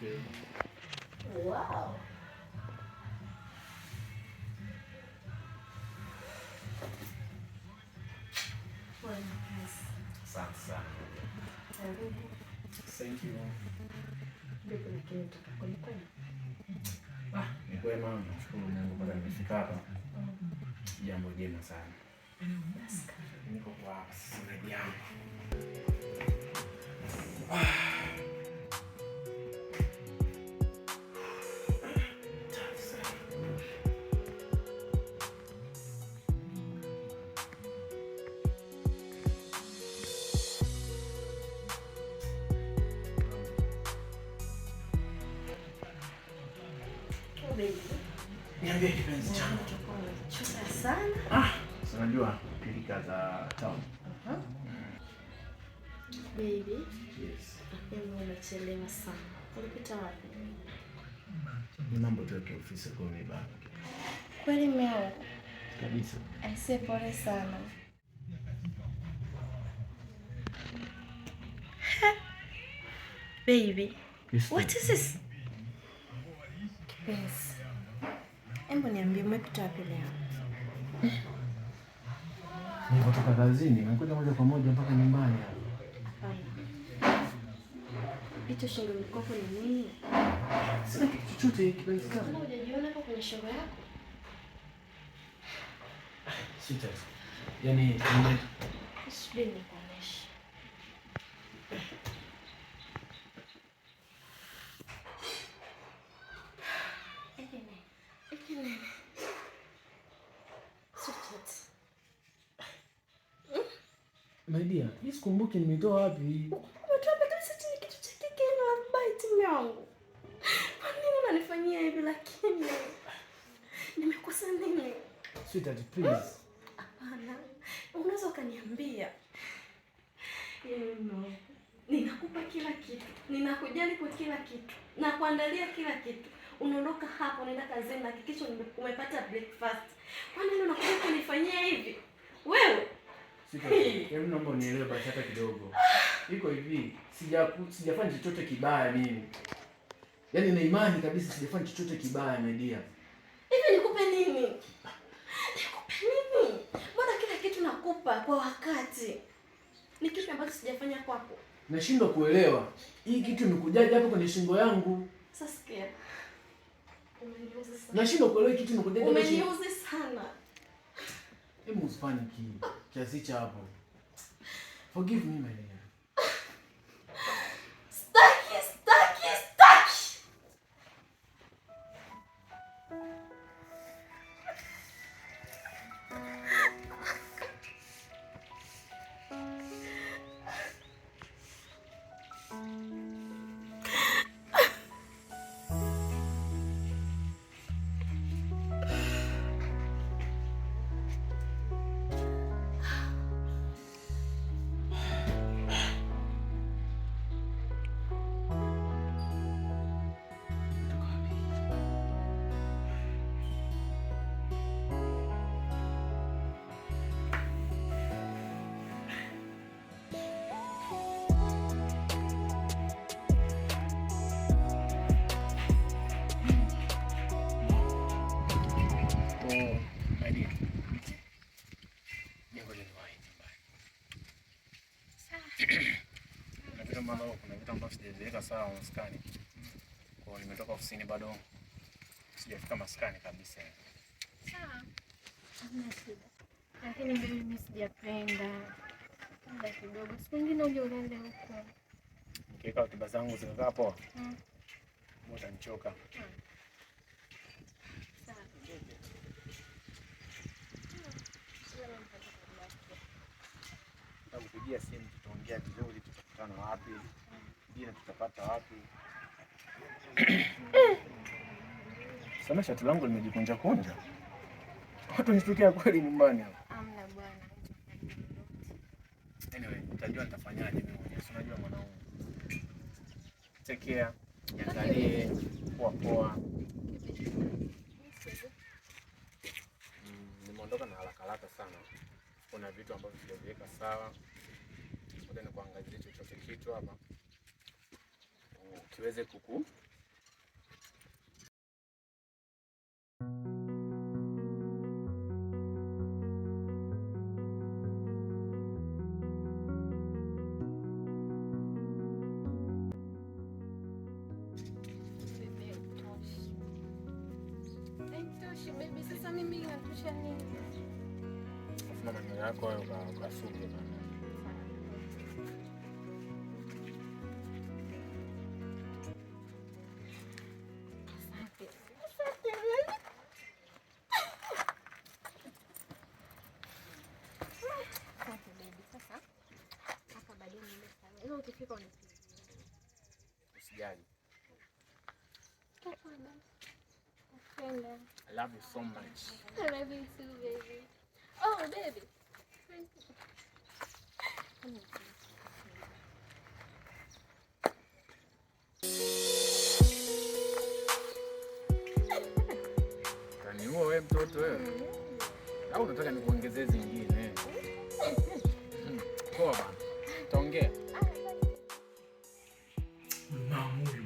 you. Wow. Asante sana. Thank you. Ni kwema, nashukuru Mungu mpaka nimefika hapa. Jambo jema sana. Niko kwa sisi yangu. Niambie kipenzi changu. Chuka sana. Unajua pilika za town. Baby. Yes. Leo umechelewa sana. Ulipita wapi? Ni mambo tu ya ofisi kwa nibana. Kweli mimi Kabisa. aisee, pole sana. Baby. Yes, what is this? Yes. Embo niambie umepita wapi leo? Nilipotoka kazini, nikuja moja kwa moja mpaka nyumbani hapa. Hicho shingo mkopo ni nini? Sina kitu chochote kipenzi changu. Hujajiona hapo kwenye shingo yako? Sita. Yaani Subiri nikuoneshe. my dear, hii sikumbuki nimetoa wapi. Umetoa kabisa chini kitu cha kike na bite yangu. Kwa nini unanifanyia hivi lakini? Nimekosa nini? Sweetheart, please. Hapana. Unaweza ukaniambia. Ninakupa kila kitu. Ninakujali kwa kila kitu. Na kuandalia kila kitu. Unaondoka hapo unaenda kazini na hakikisha umepata breakfast. Kwa nini unakuja kunifanyia hivi? Wewe Hebu naomba unielewe basi hata kidogo. Iko hivi, sijafanya chochote kibaya mimi. Yaani na imani kabisa sijafanya chochote kibaya my dear. Hivi nikupe nini? Nikupe nini? Mbona kila kitu nakupa kwa wakati? Ni kitu ambacho sijafanya kwako. Nashindwa kuelewa. Hii kitu imekujaje hapo kwenye shingo yangu? Sasa sikia. Umeniuzi sana. Nashindwa kuelewa kitu imekujaje hapo. Umeniuzi sana. Hebu usifanye kiasi cha hapo. Forgive me my dear. Staki. Kuna vitu ambavyo sijaviweka sawa maskani. Kwa nimetoka ofisini bado sijafika maskani kabisa. Sawa. Hamna shida. Lakini mimi sijapenda. Muda kidogo. Siku nyingine uje ulale huko. Nikiweka ratiba zangu zikakaa poa. Utanichoka. Sawa. Nitakupigia simu tutaongea vizuri, tutakutana wapi? Jina tutapata wapi? Sana shati langu limejikunja kunja. Watu nishtukia kweli nyumbani hapa. Amna bwana. Anyway, utajua nitafanyaje mimi mwenyewe. Unajua mwanaume. Take care. Niangalie poa. Nimeondoka na haraka sana. Kuna vitu ambavyo sijaviweka sawa. Ngoja nikuangalie chochote kitu hapa. Kiweze Toshi baby, sasa mimi inatosha nini? Afuna maneno yako hayo ukasuke bana. Usijali. I love you so much. I love you too, baby. Oh, baby. Kani huo wewe mtoto wewe? Au unataka nikuongezee zingine? Poa bana. Taongea. Mama huyu.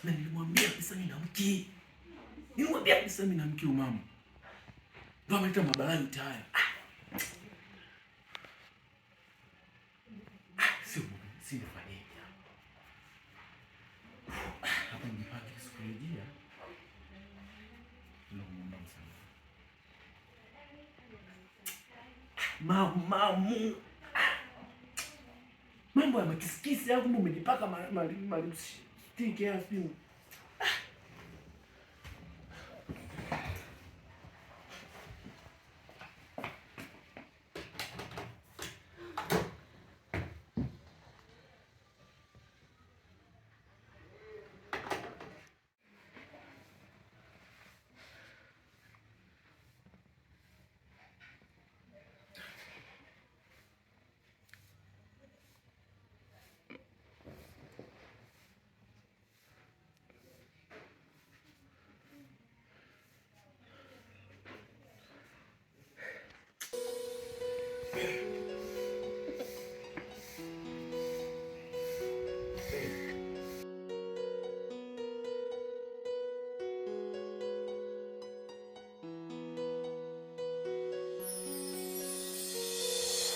Na nilimwambia pesa mimi na mke. Nilimwambia pesa mimi na mke mama. Ndio ameleta mabalaa yote haya. Sio fanyaje. Hapa nipate sikurejea. Ndio muomba msamaha. Mamu. Mambo ya makisikisi au kumbe umejipaka malipstick ya simu.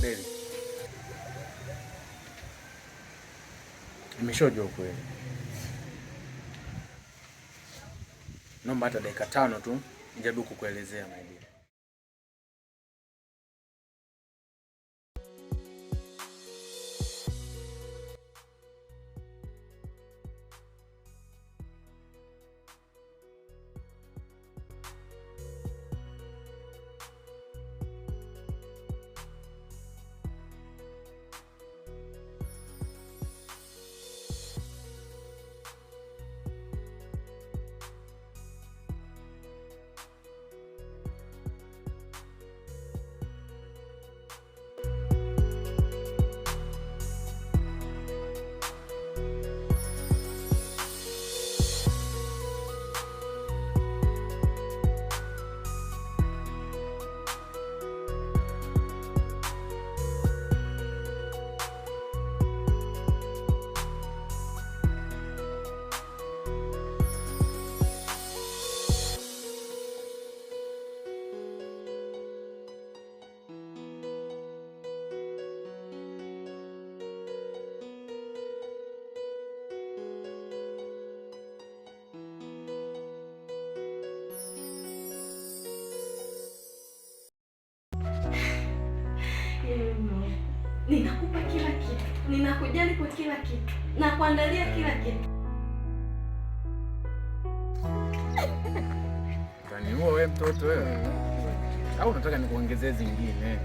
Baby. Nimeshajua ukweli. Naomba hata dakika 5 tu nijaribu kukuelezea my dear. Ninakupa kila kitu, ninakujali kwa kila kitu, na kuandalia kila kitu. Kani huo wewe mtoto wewe? Au unataka nikuongezee zingine?